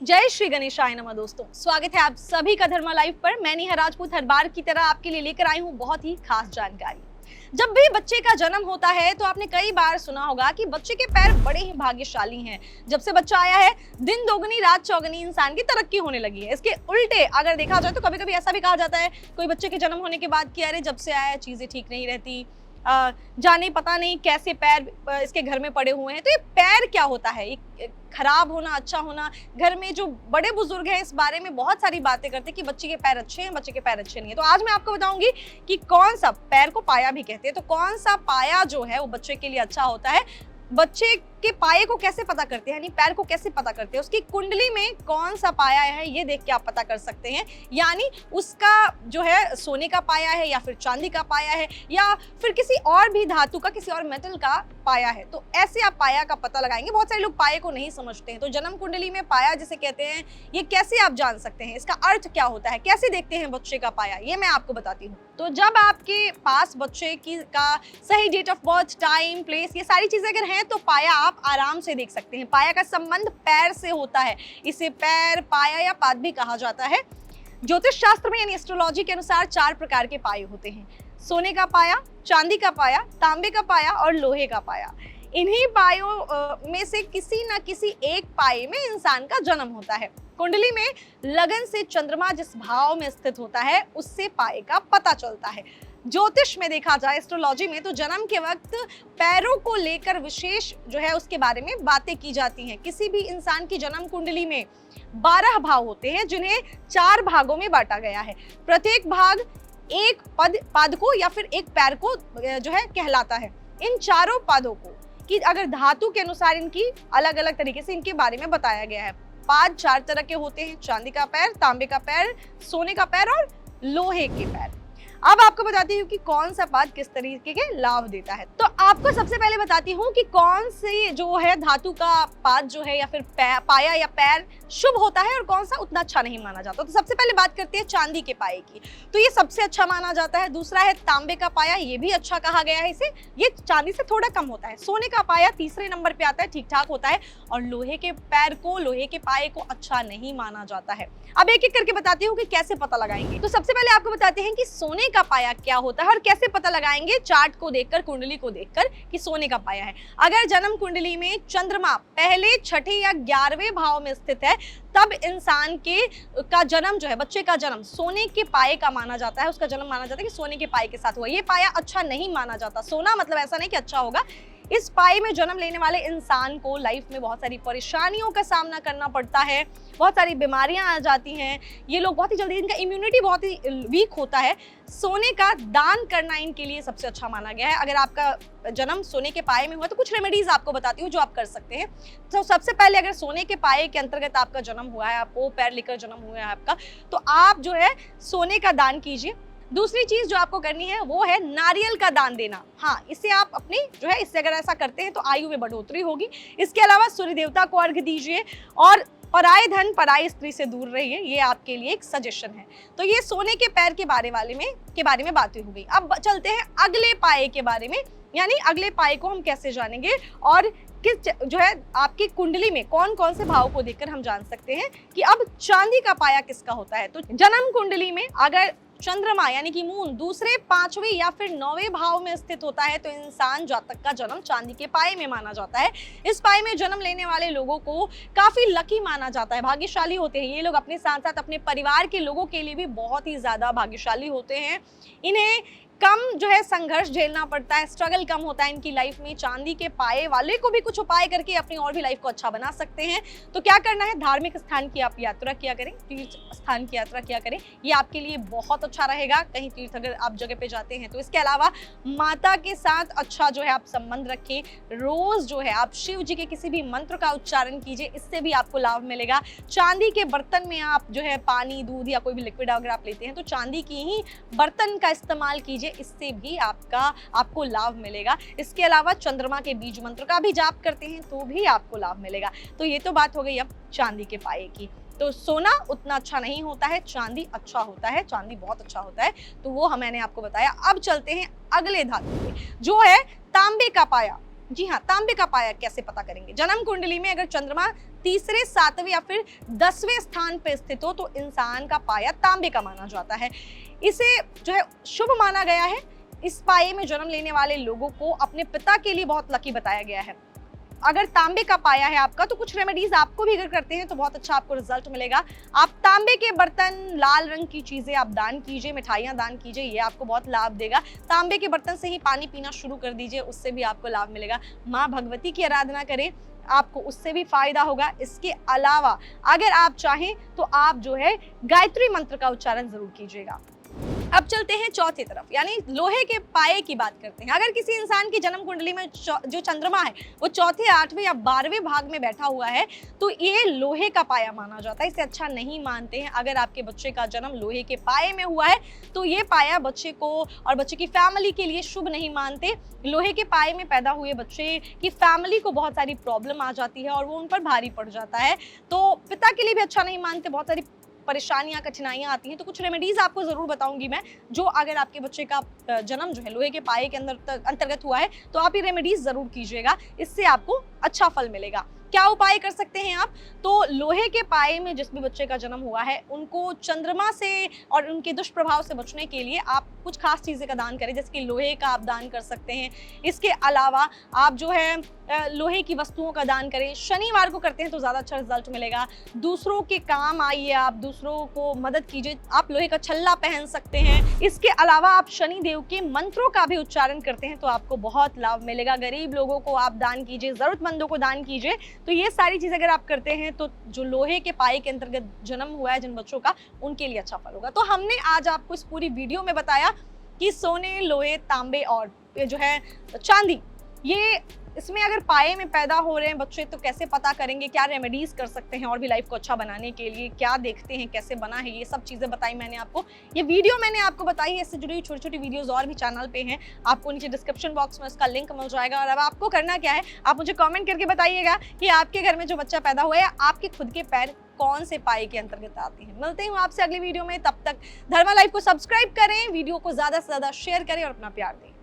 जय श्री गणेशाय नमः। दोस्तों, स्वागत है आप सभी का धर्मा लाइव पर। मैं नेहा राजपूत हर बार की तरह आपके लिए लेकर आई हूँ बहुत ही खास जानकारी। जब भी बच्चे का जन्म होता है तो आपने कई बार सुना होगा कि बच्चे के पैर बड़े ही भाग्यशाली हैं। जब से बच्चा आया है दिन दोगुनी रात चौगुनी इंसान की तरक्की होने लगी है। इसके उल्टे अगर देखा जाए तो कभी कभी ऐसा भी कहा जाता है कोई बच्चे के जन्म होने के बाद कि अरे जब से आया चीजें ठीक नहीं रहती, जाने पता नहीं कैसे पैर इसके घर में पड़े हुए हैं। तो ये पैर क्या होता है, ये खराब होना अच्छा होना, घर में जो बड़े बुजुर्ग हैं इस बारे में बहुत सारी बातें करते हैं कि बच्चे के पैर अच्छे हैं, बच्चे के पैर अच्छे नहीं है। तो आज मैं आपको बताऊंगी कि कौन सा पैर को पाया भी कहते हैं, तो कौन सा पाया जो है वो बच्चे के लिए अच्छा होता है। बच्चे के पाये को कैसे पता करते हैं, यानी पैर को कैसे पता करते हैं, उसकी कुंडली में कौन सा पाया है ये देख के आप पता कर सकते हैं। यानी उसका जो है सोने का पाया है या फिर चांदी का पाया है या फिर किसी और भी धातु का, किसी और मेटल का पाया है। तो ऐसे आप पाया का पता लगाएंगे। बहुत सारे लोग पाये को नहीं समझते हैं, तो जन्म कुंडली में पाया जिसे कहते हैं ये कैसे आप जान सकते हैं, इसका अर्थ क्या होता है, कैसे देखते हैं बच्चे का पाया, ये मैं आपको बताती हूँ। तो जब आपके पास बच्चे का सही date of birth, time, place, ये सारी चीजें अगर हैं तो पाया आप आराम से देख सकते हैं। पाया का संबंध पैर से होता है, इसे पैर, पाया या पाद भी कहा जाता है। ज्योतिष शास्त्र में यानी एस्ट्रोलॉजी के अनुसार 4 प्रकार के पाए होते हैं: सोने का पाया, चांदी का पाया, तांबे का पाया और लोहे का पाया। इन्हीं पायों में से किसी न किसी एक पाए में इंसान का जन्म होता है। कुंडली में लगन से चंद्रमा जिस भाव में स्थित होता है उससे पाए का पता चलता है। ज्योतिष में देखा जाए, एस्ट्रोलॉजी में, तो जन्म के वक्त पैरों को लेकर विशेष जो है उसके बारे में बातें की जाती हैं। किसी भी इंसान की जन्म कुंडली में 12 भाव होते हैं जिन्हें 4 भागों में बांटा गया है। प्रत्येक भाग एक पाद को या फिर एक पैर को जो है कहलाता है। इन चारों पादों को कि अगर धातु के अनुसार इनकी अलग अलग तरीके से इनके बारे में बताया गया है। पाद 4 तरह के होते हैं: चांदी का पैर, तांबे का पैर, सोने का पैर और लोहे के पैर। अब आपको बताती हूँ कि कौन सा पाद किस तरीके के लाभ देता है। तो आपको सबसे पहले बताती हूँ कि कौन सी जो है धातु का पाद जो है या फिर पाया या पैर शुभ होता है और कौन सा उतना अच्छा नहीं माना जाता। तो सबसे पहले बात करते हैं चांदी के पाए की, तो ये सबसे अच्छा माना जाता है। दूसरा है तांबे का पाया, ये भी अच्छा कहा गया है इसे, ये चांदी से थोड़ा कम होता है। सोने का पाया तीसरे नंबर पे आता है, ठीक ठाक होता है। और लोहे के पैर को, लोहे के पाए को अच्छा नहीं माना जाता है। अब एक एक करके बताती हूँ कि कैसे पता लगाएंगे। तो सबसे पहले आपको बताते हैं कि सोने का पाया क्या होता है और कैसे पता लगाएंगे चार्ट को देखकर, कुंडली को देखकर कि सोने का पाया है। अगर जन्म कुंडली में चंद्रमा पहले, छठे या 11वें भाव में स्थित है तब इंसान का जन्म जो है, बच्चे का जन्म सोने के पाए का माना जाता है। उसका जन्म माना जाता है कि सोने के पाए के साथ हुआ। ये पाया अच्छा नहीं माना जाता। सोना मतलब ऐसा नहीं कि अच्छा होगा। इस पाए में जन्म लेने वाले इंसान को लाइफ में बहुत सारी परेशानियों का सामना करना पड़ता है, बहुत सारी बीमारियां आ जाती हैं। ये लोग बहुत ही जल्दी, इनका इम्यूनिटी बहुत ही वीक होता है। सोने का दान करना इनके लिए सबसे अच्छा माना गया है। अगर आपका जन्म सोने के पाए में हुआ तो कुछ रेमेडीज आपको बताती हूँ जो आप कर सकते हैं। तो सबसे पहले अगर सोने के पाए के अंतर्गत आपका जन्म हुआ है, आपको पैर लेकर जन्म हुआ है आपका, तो आप जो है सोने का दान कीजिए। दूसरी चीज जो आपको करनी है वो है नारियल का दान देना। हाँ, इससे आप अपनी जो है, इससे अगर ऐसा करते हैं तो आयु में बढ़ोतरी होगी। इसके अलावा सूर्य देवता को अर्घ्य दीजिए और पराय धन, पराई स्त्री से दूर रहिए। ये आपके लिए एक सजेशन है। तो ये सोने के पैर के बारे में बातें हो गई। अब चलते हैं अगले पाए के बारे में, यानी अगले पाए को हम कैसे जानेंगे और किस जो है आपकी कुंडली में कौन कौन से भाव को देखकर हम जान सकते हैं कि अब चांदी का पाया किसका होता है। तो जन्म कुंडली में अगर चंद्रमा यानी कि मून दूसरे, 5वें या फिर 9वें भाव में स्थित होता है तो इंसान जातक का जन्म चांदी के पाए में माना जाता है। इस पाए में जन्म लेने वाले लोगों को काफी लकी माना जाता है, भाग्यशाली होते हैं ये लोग। अपने साथ साथ अपने परिवार के लोगों के लिए भी बहुत ही ज्यादा भाग्यशाली होते हैं। इन्हें कम जो है संघर्ष झेलना पड़ता है, स्ट्रगल कम होता है इनकी लाइफ में। चांदी के पाए वाले को भी कुछ उपाय करके अपनी और भी लाइफ को अच्छा बना सकते हैं। तो क्या करना है, धार्मिक स्थान की आप यात्रा किया करें, तीर्थ स्थान की यात्रा किया करें, ये आपके लिए बहुत अच्छा रहेगा। कहीं तीर्थ अगर आप जगह पे जाते हैं तो। इसके अलावा माता के साथ अच्छा जो है आप संबंध रखें। रोज जो है आप शिव जी के किसी भी मंत्र का उच्चारण कीजिए, इससे भी आपको लाभ मिलेगा। चांदी के बर्तन में आप जो है पानी, दूध या कोई भी लिक्विड अगर आप लेते हैं तो चांदी की ही बर्तन का इस्तेमाल कीजिए, इससे भी आपको लाभ मिलेगा। इसके अलावा चंद्रमा के बीज मंत्र का भी जाप करते हैं तो भी आपको लाभ मिलेगा। तो ये तो बात हो गई अब चांदी के पाए की। तो सोना उतना अच्छा नहीं होता है, चांदी अच्छा होता है, चांदी बहुत अच्छा होता है। तो वो मैंने आपको बताया। अब चलते हैं अगले धातु पे जो है तांबे का पाया। जी हाँ, तांबे का पाया कैसे पता करेंगे? जन्म कुंडली में अगर चंद्रमा तीसरे, 7वें या फिर 10वें स्थान पे स्थित हो तो इंसान का पाया तांबे का माना जाता है। इसे जो है शुभ माना गया है। इस पाए में जन्म लेने वाले लोगों को अपने पिता के लिए बहुत लकी बताया गया है। अगर तांबे का पाया है आपका तो कुछ रेमेडीज आपको भी अगर करते हैं तो बहुत अच्छा आपको रिजल्ट मिलेगा। आप तांबे के बर्तन, लाल रंग की चीजें आप दान कीजिए, मिठाइयां दान कीजिए, ये आपको बहुत लाभ देगा। तांबे के बर्तन से ही पानी पीना शुरू कर दीजिए, उससे भी आपको लाभ मिलेगा। माँ भगवती की आराधना करें, आपको उससे भी फायदा होगा। इसके अलावा अगर आप चाहें तो आप जो है गायत्री मंत्र का उच्चारण जरूर कीजिएगा। अब चलते हैं चौथी तरफ, यानी लोहे के पाए की बात करते हैं। अगर किसी इंसान की जन्म कुंडली में जो चंद्रमा है वो चौथे, 8वें या 12वें भाग में बैठा हुआ है तो ये लोहे का पाया माना जाता है। इसे अच्छा नहीं मानते हैं। अगर आपके बच्चे का जन्म लोहे के पाए में हुआ है तो ये पाया बच्चे को और बच्चे की फैमिली के लिए शुभ नहीं मानते। लोहे के पाए में पैदा हुए बच्चे की फैमिली को बहुत सारी प्रॉब्लम आ जाती है और वो उन पर भारी पड़ जाता है। तो पिता के लिए भी अच्छा नहीं मानते, बहुत सारी परेशानियां, कठिनाइयां आती हैं। तो कुछ रेमेडीज आपको जरूर बताऊंगी मैं, जो अगर आपके बच्चे का जन्म जो है लोहे के पाए के अंतर्गत हुआ है तो आप ये रेमेडीज जरूर कीजिएगा, इससे आपको अच्छा फल मिलेगा। क्या उपाय कर सकते हैं आप? तो लोहे के पाए में जिस भी बच्चे का जन्म हुआ है उनको चंद्रमा से और उनके दुष्प्रभाव से बचने के लिए आप कुछ खास चीजें का दान करें, जैसे कि लोहे का आप दान कर सकते हैं। इसके अलावा आप जो है लोहे की वस्तुओं का दान करें। शनिवार को करते हैं तो ज्यादा अच्छा रिजल्ट मिलेगा। दूसरों के काम आइए, आप दूसरों को मदद कीजिए। आप लोहे का छल्ला पहन सकते हैं। इसके अलावा आप शनि देव के मंत्रों का भी उच्चारण करते हैं तो आपको बहुत लाभ मिलेगा। गरीब लोगों को आप दान कीजिए, जरूरतमंदों को दान कीजिए। तो ये सारी चीजें अगर आप करते हैं तो जो लोहे के पाए के अंतर्गत जन्म हुआ है जिन बच्चों का, उनके लिए अच्छा फल होगा। तो हमने आज आपको इस पूरी वीडियो में बताया कि सोने, लोहे, तांबे और जो है चांदी, ये इसमें अगर पाए में पैदा हो रहे हैं बच्चे तो कैसे पता करेंगे, क्या रेमेडीज कर सकते हैं और भी लाइफ को अच्छा बनाने के लिए, क्या देखते हैं कैसे बना है, ये सब चीजें बताई मैंने आपको। ये वीडियो मैंने आपको बताई है, इससे जुड़ी हुई छोटी छोटी वीडियोस और भी चैनल पे हैं, आपको नीचे डिस्क्रिप्शन बॉक्स में उसका लिंक मिल जाएगा। और अब आपको करना क्या है, आप मुझे कमेंट करके बताइएगा कि आपके घर में जो बच्चा पैदा हुआ है आपके खुद के पैर कौन से पाए के अंतर्गत आते हैं। मिलते हैं आपसे अगली वीडियो में, तब तक धर्मा लाइफ को सब्सक्राइब करें, वीडियो को ज्यादा से ज्यादा शेयर करें और अपना प्यार दें।